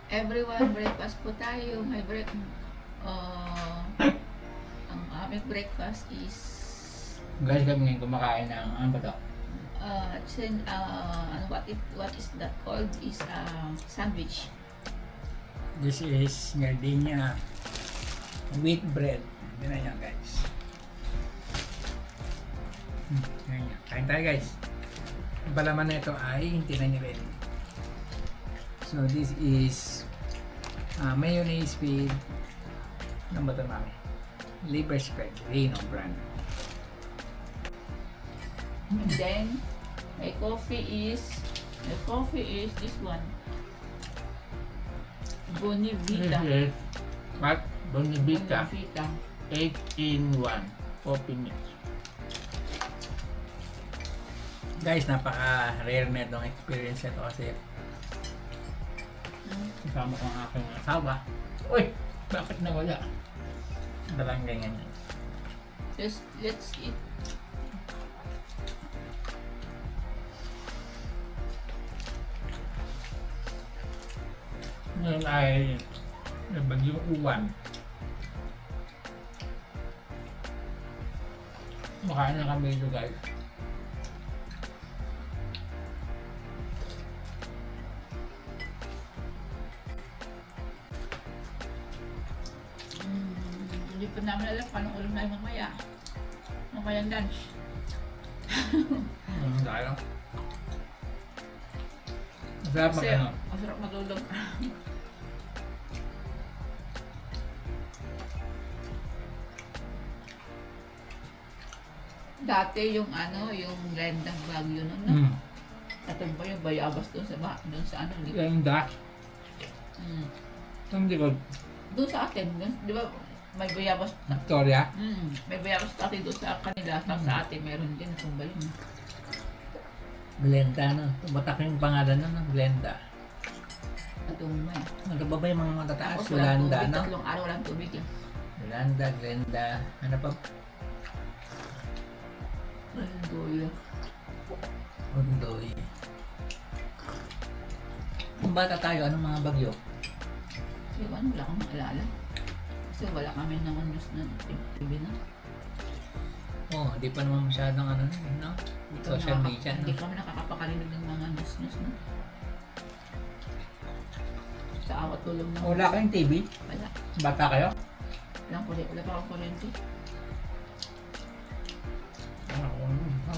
Everyone, breakfast po tayo. May break. Uh, ang aming breakfast is Guys, kami ngayon kumakain ng ano ba to? what is that called is sandwich. This is gardenia wheat bread. Yan yan guys. Yan yan. Kain tayo guys. Ang palaman na ito ay tinan nyo rin. So this is mayonnaise with ano ba ito mami? Liver spread. Reno brand. And then my coffee is this one. Bonivita. This is what? Bonivita. Bonivita. 8 in 1. Coffee mix. Guys, napaka-rare na itong experience ito kasi kasama ko ang aking asawa. Uy! Bakit nawala? Dalang ganyan yan. Let's eat. Ngayon ay bagyong uwan. Makain na kami ito guys. Hindi pa namin alam kung anong ulam tayo mamaya. Mamaya lunch. Tayo. Masarap mag ano. Masarap matulog. Dati yung yung Lendang Bagyo nun, no? Katong ba yung bayabas doon sa di ba? Ganda. Hindi ko. Doon sa atin, di ba? May bayabas. Victoria. May bayabas atin doon sa kanila. Tapos sa atin meron din. Kung ba yun? Glenda, no? Tumatak yung pangalan na, Glenda. Katong may. Ano ba ba yung mga matataas? Tapos walang Yolanda, tubig. no? Tatlong araw walang tubig. Yolanda, Glenda. Ano pa? Mandoy. Undoy. Kung bata tayo, anong mga bagyo? Kasi wala akong maalala. Kasi wala kami naman news na TV na. Oh, di pa naman masyadong ano, no? Social media, no? Hindi kami nakakapakalinig ng mga news na. Sa awat tulong na. Wala kayong TV? Wala. Bata kayo? Wala pa akong kuryente.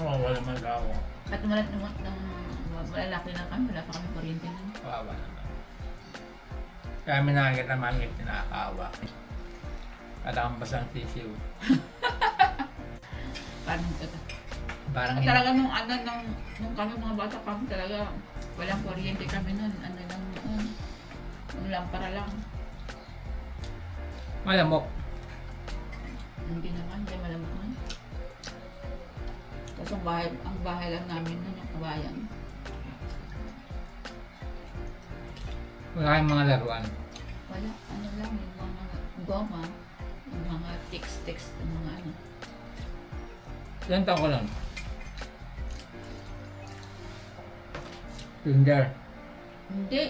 Wala mag-awa. At malalaki na kami, wala pa kami kuryente na. Wawa naman. Kaya may nakakita naman yung tinakaawa. Kailangan basang sisiw. Parang At talaga nung kami mga bata kami talaga, walang kuryente kami nun. Nung lampara lang. malamok. Hindi naman, hindi malamok man. Tapos ang bahay lang namin nun, yung kabayan. Wala kayong mga laruan. Wala, lang, yung mga goma, yung mga text, yung mga Ilan taon ko lang? Kinder. Hindi,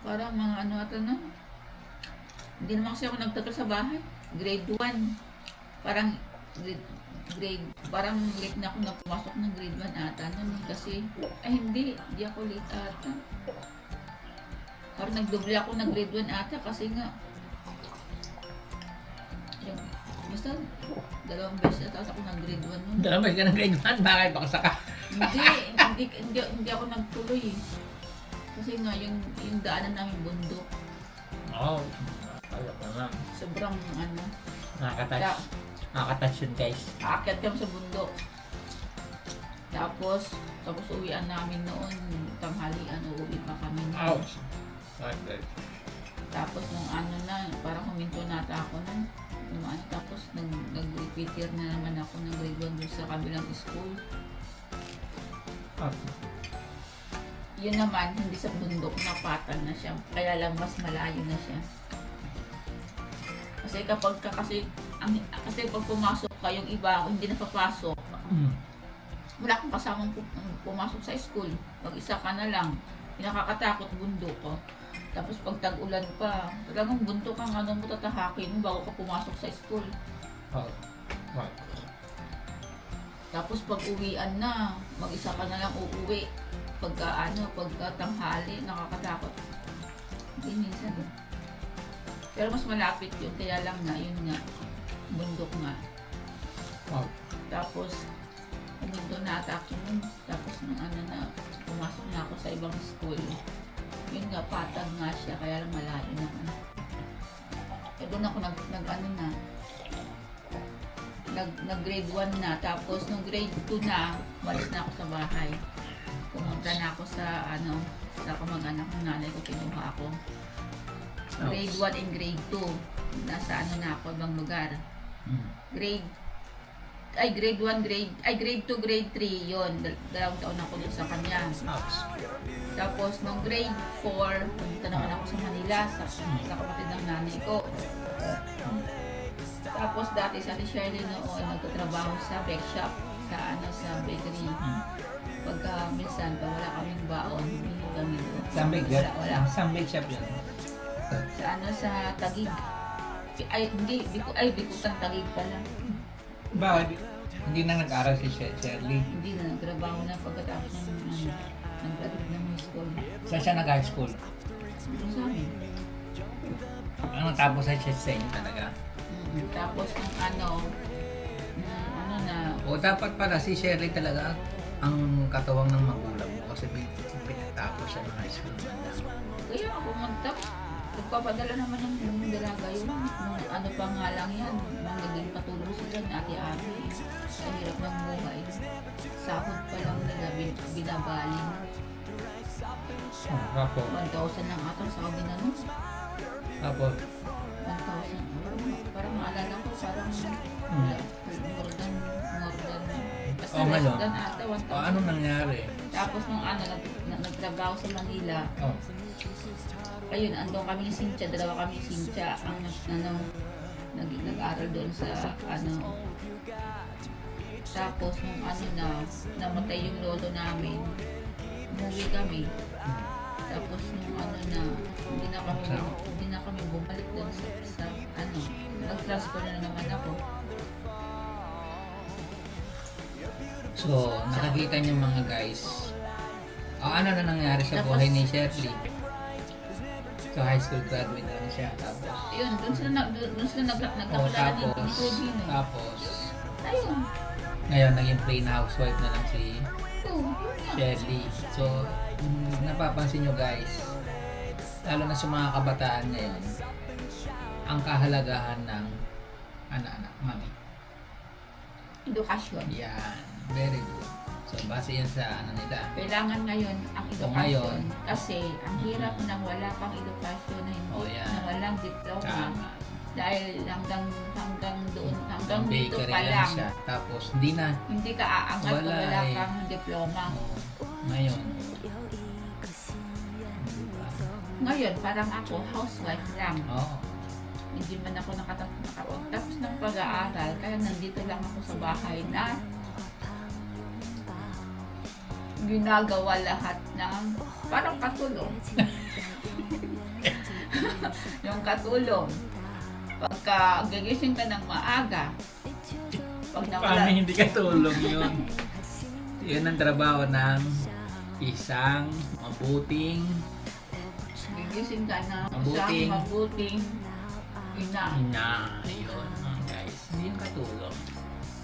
parang mga ata na. Hindi naman kasi ako nagtagal sa bahay. Grade 1. Parang parang late na ako nagpumasok ng grade 1 ata nun. Kasi, hindi ako late ata. Parang nagdoble ako ng grade 1 ata kasi nga, basta, 2 beses na ako ng grade 1 nun. Dalawa ka ng grade 1, bakit baksa ka? Hindi ako nagtuloy eh. Kasi nga, yung daanan namin bundok. Oo. Alam ko naman. Sobrang Nakakatouch. Nakakatouch yun guys. aakyat kami sa bundok. Tapos uwian namin noon, tanghalian, uuwi pa kami. Ouch. Okay. Tapos nung parang huminto nata ako nun. Tapos nag-repeat year na naman ako ng grade 1 doon sa kabilang school. Yun naman, hindi sa bundok, napatan na siya. Kaya lang mas malayo na siya. Kasi kasi pag pumasok ka, yung iba, hindi na papasok. Wala akong kasamang pumasok sa school. Mag-isa ka na lang. Nakakatakot bundok ko. Tapos pag tag-ulan pa, talagang bunto kang ano mo tatahakin mo bago ka pumasok sa school. Oh. Wow. Tapos pag uwian na, mag-isa ka na lang uuwi. Pagka tanghali, nakakatakot. Hindi minsan. Pero mas malapit yun, kaya lang nga, yun nga, bundok nga. Wow. Tapos, umundo na ata ako nun. Tapos nung ano na, pumasok na ako sa ibang school. Yun nga, patag nga siya, kaya lang malayo naman. Eh doon ako nag grade 1 na. Tapos nung grade 2 na, malis na ako sa bahay. Pumunta na ako sa sa kamag-anak ng nanay ko, kinuha ako. Grade 1 and grade 2. Nasa na ako, ibang lugar. Grade 2, grade 3, yun. Dalawang taon ako dun sa kanya. Tapos, nung grade 4, pumunta naman ako sa Manila, sa kapatid ng nanay ko. Tapos, dati sa Shirley noon, nagtatrabaho sa bake shop, sa bakery. Pagka minsan, pag wala kaming baon, hindi kami doon. Wala. Saan bake shop yun? Sa Taguig. Bikutan Taguig pala. Bakit? Hindi na nag-aral si Shirley. Hindi na, nagtrabaho na pagkatapos ng nag-graduate ng high school. Saan siya nag-high school? Ito sa amin. Ano tapos sa inyo talaga? Tapos na, O dapat pala si Shirley talaga ang katuwang ng magulang mo kasi pinatapos siya ng high school man lang. kaya ako pumunta. Nagpapadala naman ng dalaga yun. Ano pa nga lang yan. Naging patulong sila na ate-ate. Sa hirap ng buhay. Sahod pa lang nila, binabaling. Tapos? 1,000 lang ata sa akin na nun. Tapos? 1,000. Parang maalala ko, parang more than basta ngayon? less than ata 1,000. Anong nangyari? Tapos nung nagtrabaho sa Manila, ayun, andun kami ni Cynthia, dalawa kami ni Cynthia, ang nag-aral doon sa tapos nung namatay yung lolo namin, umuwi kami. Tapos nung hindi na kami bumalik doon sa nag-transfer na naman ako. So, nakakita niyo mga guys, ano na nangyari sa Tapos, buhay ni Shirley? So, high school graduate na siya. Tapos, ayun, doon sila nagkakilala ni Codino. Tapos, Ayun. ngayon naging plain housewife na lang si Yun nga. Shirley. So, napapansin nyo guys, lalo na sa mga kabataan ngayon, ang kahalagahan ng anak-anak, mami. Edukasyon. Yan, very good. So, base yan sa nila. Kailangan ngayon ang So, edukasyon. ngayon, Kasi ang hirap nang wala pang edukasyon na hindi, yan. na walang diploma. Tama. Dahil hanggang doon, hanggang dito Bakery pa lang lang. siya. Tapos, hindi na. Hindi ka aangat kung wala eh. kang diploma. Ngayon. Ngayon, parang ako, housewife lang. Oo. Hindi man ako nakatapos ng pag-aaral. Kaya nandito lang ako sa bahay na ginagawa lahat ng parang katulong. Yung katulong. Pagka gigising ka ng maaga, pag Paano nawala, hindi ka tulong yun? Yun ang trabaho ng isang mabuting gigising ka ng Mabuting. isang mabuting ina. ina. Ayun, guys. Hindi yung katulong.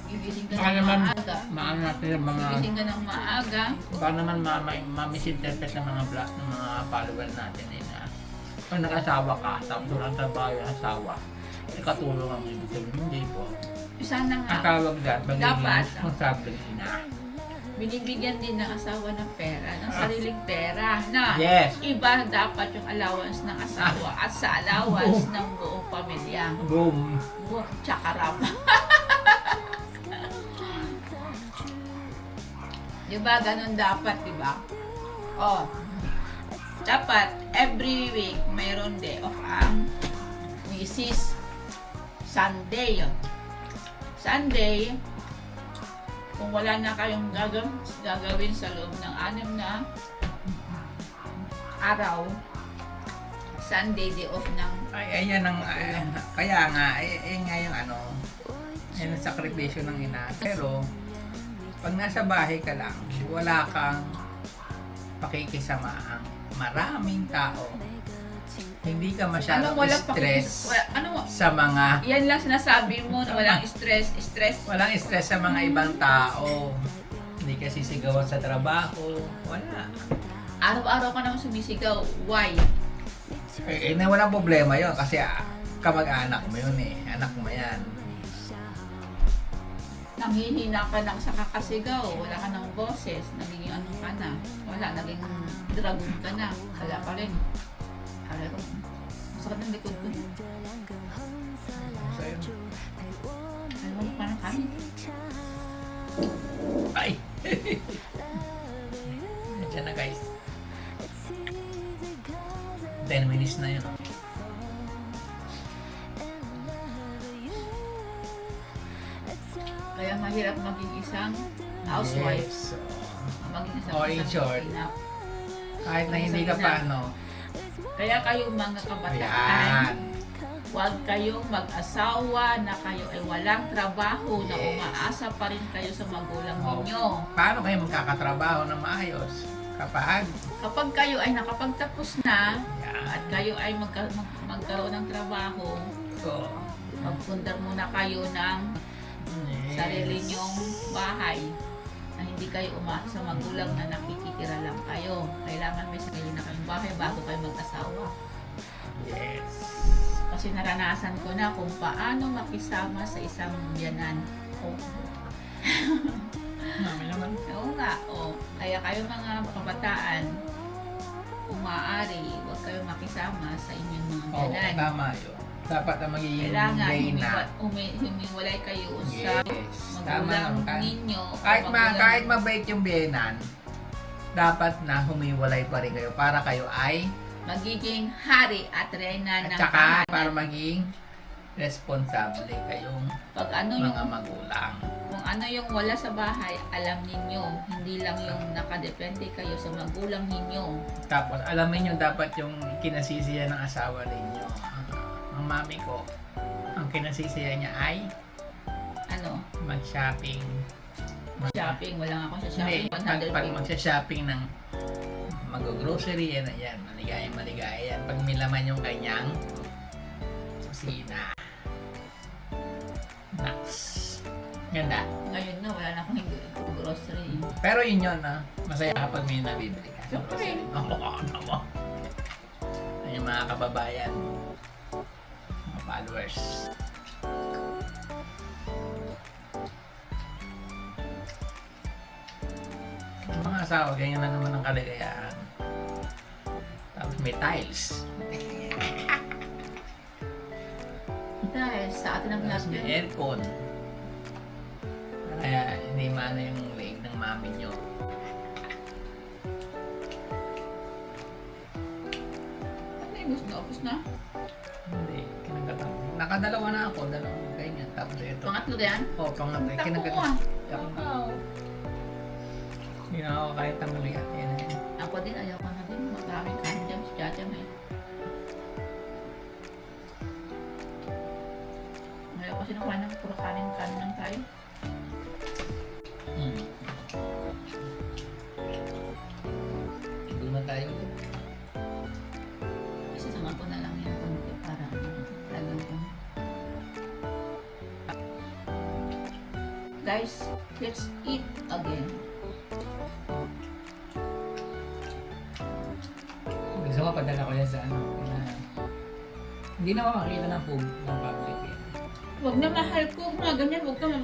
Gigising ka Baka ng naman, maaga. maano natin yung mga, Gigising ka ng maaga. baka naman ma-misinterpret ng mga vlog ng mga followers natin na pag nag-asawa ka, tapos walang trabaho yung asawa, katulong ang ibig sabihin. Hindi po. Sana Ang nga, tawag dyan, magiging Dapat. responsable ina. binibigyan din ng asawa ng pera, ng sariling pera na Yes. iba dapat yung allowance ng asawa at sa allowance ng buong pamilya. Boom. Chakarap. Diba, ganun dapat, diba? Oh, dapat every week mayroon day of ang misis. Sunday yun. Sunday, kung wala na kayong gagawin sa loob ng 6 na araw, Sunday, day off ng... Ay, ayan ang, kaya nga, nga yung yan ang sakripisyo ng ina. Pero, pag nasa bahay ka lang, wala kang pakikisamaang maraming tao. Hindi ka masyadong stress sa mga... Yan lang sinasabi mo na walang stress. Walang stress sa mga ibang tao. Hindi ka sisigawan sa trabaho. Wala. Araw-araw ka naman sumisigaw. Why? Na walang problema yon kasi kamag-anak mo yun eh. Anak mo yan. Nanghihina ka lang sa kakasigaw. Wala ka ng boses. Nagiging ano ka na. Wala. Naging dragon ka na. Wala pa rin. Alam ko. Masakit ng likod ko. So, yun. Alam mo pa ng kami. Ay! Diyan na guys. 10 minutes na yun. Kaya mahirap maging isang housewife. Yes. So, Maging isang or in short, ina. kahit na hindi ka pa Kaya kayo mga kabataan, ayan. huwag kayong mag-asawa na kayo ay walang trabaho na Yes. umaasa pa rin kayo sa magulang Oh, ninyo. paano kayo magkakatrabaho na maayos? Kapag kayo ay nakapagtapos na Yan. at kayo ay magkaroon ng trabaho, So, magpundar muna kayo ng yes. sarili nyong bahay na hindi kayo umaasa sa magulang na nakikitira lang kayo. Kailangan may sarili na kayong bahay bago kayo mag-asawa. Yes. Kasi naranasan ko na kung paano makisama sa isang biyanan. Oh. Mami naman. Oo nga, oh. Kaya kayo mga kabataan, kung maaari, huwag kayo makisama sa inyong mga Oo, biyanan. tama yun. Dapat na magiging Kailangan reyna. humiwalay kayo sa Yes. Tama magulang naman. ninyo. o Kahit mabait yung biyenan, dapat na humiwalay pa rin kayo para kayo ay magiging hari at reyna at ng saka tahanan. para maging responsable kayong Pag ano yung mga magulang. Kung ano yung wala sa bahay, alam ninyo. Hindi lang yung nakadepende kayo sa magulang ninyo. Tapos alamin nyo dapat yung kinasisiya ng asawa ninyo. Ang mami ko, ang kinasisiya niya ay Ano? mag-shopping. Shopping. Wala nga ako sa shopping. Hindi, 100 pag magsha-shopping ng mag-grocery, yan, maligaya yan. Pag may laman yung kanyang kusina. Nice. Ganda. Ngayon na, wala na akong grocery. Pero yun, masaya kapag may nabibili ka. Siyempre. Oo. Ayun mga kababayan, mga followers. Ang mga asawa, ganyan na naman ang kaligayahan. Tapos may tiles. Dahil sa atin ang Tapos may vlog aircon. Kaya hindi maano yung leeg ng mami nyo. Ano yung gusto na? Opus na? Hindi, kinagatan. Nakadalawa na ako, dalawang ganyan. Tapos ito. Pangatlo yan? Oo, pangatlo. Tako Kinagatan. ah. Ako na. Wow. Hindi na ako kahit ang muli. Yan. Ako din, ayaw ko na din. Maraming kanin dyan si Jajam eh. Ayaw kasi nung kanin, puro kanin lang tayo. Doon na tayo. Isasama ko na lang yung konti para talagang ko. Guys, let's eat again. Gusto ko padala ko yan sa hindi na makakita ng food ng public yan. Huwag na mahal ko, mga ganyan, huwag ka na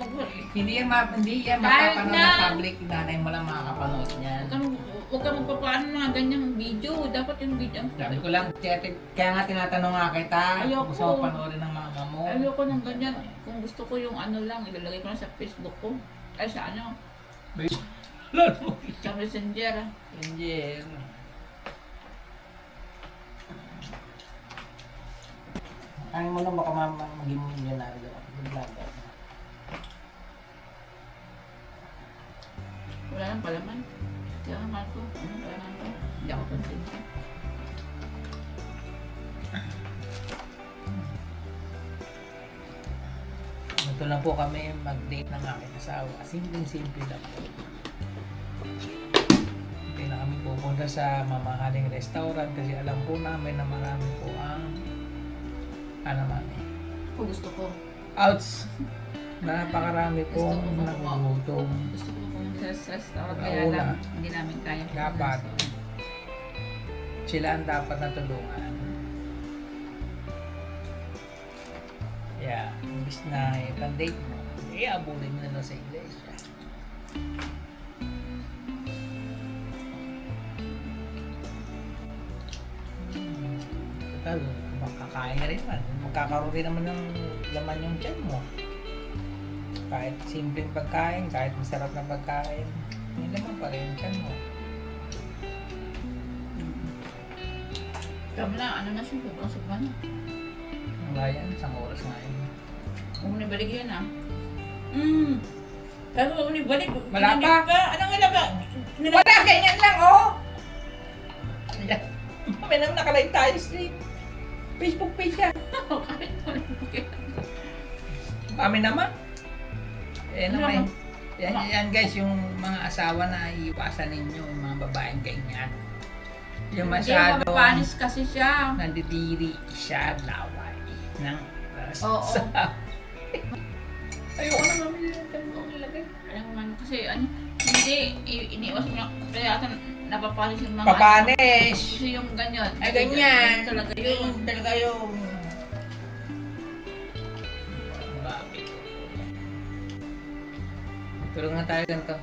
Hindi yan Kahit mapapanood na- ng public. Nanay mo lang makakapanood niyan. Huwag ka magpapaano ng mga ganyang video. Dapat yung video. Sabi ko lang, kaya nga tinatanong nga kita. Ayoko. Gusto mo panoorin ng mama mo. Ayoko ng ganyan. Kung gusto ko yung ano lang, ilalagay ko na sa Facebook ko. Ay sa ano, Lalo. sa Messenger. Angel. Kaya mo lang baka maging milyonaryo. Vlogger. Wala nang palaman. Kaya nga mahal ko. Ano palaman ko? Hindi ako content. Dito na po kami mag-date ng aking asawa. Simple lang po. Hindi na kami pupunta sa mamahaling restaurant kasi alam po namin na marami po ang mami. Kung gusto ko. Outs! Napakarami po Gusto ko ang po nagugutom. Gusto ko pumunta sa restaurant. Kaya Nauna. lang, hindi namin kaya. Dapat. Sila ang dapat natulungan. Yeah, imbis na i-date mo, abulin mo na lang sa iglesia. Total, makakain rin man. Magkakaroon rin naman ng laman yung tiyan mo. Kahit simpleng pagkain, kahit masarap na pagkain, may laman pa rin yung tiyan mo. Kami na, ano na siya, sobrang na. Wala yan, isang oras nga yun. Kung nibalik yan ah. Pero kung nibalik, Wala ginanip pa. ka. Anong wala pa? Wala, ganyan lang, oh! May naman nakalive tayo sa Facebook page yan. Kahit walang pakit. Kami naman. Eh, Ano naman. naman? Yan guys, yung mga asawa na iiwasan ninyo, yung mga babaeng ganyan. Yung masyado Hindi, mapapanis kasi siya. nandidiri siya laway ng Oo. Ayoko na mamili ng ganun ilagay. Alam man, kasi ano, hindi, iniwas mo na, kaya ata napapanis yung mga Papanis! Kasi yung ganyan. Ay, ganyan. Ganyan talaga Yun yun. talaga yung... Bakit? Tulog nga tayo ganito.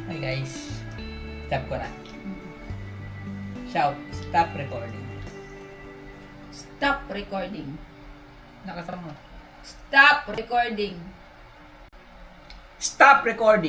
Hi guys. Stop ko na. Shout. Stop recording. Stop recording. Nakasama mo. Stop recording. Stop recording.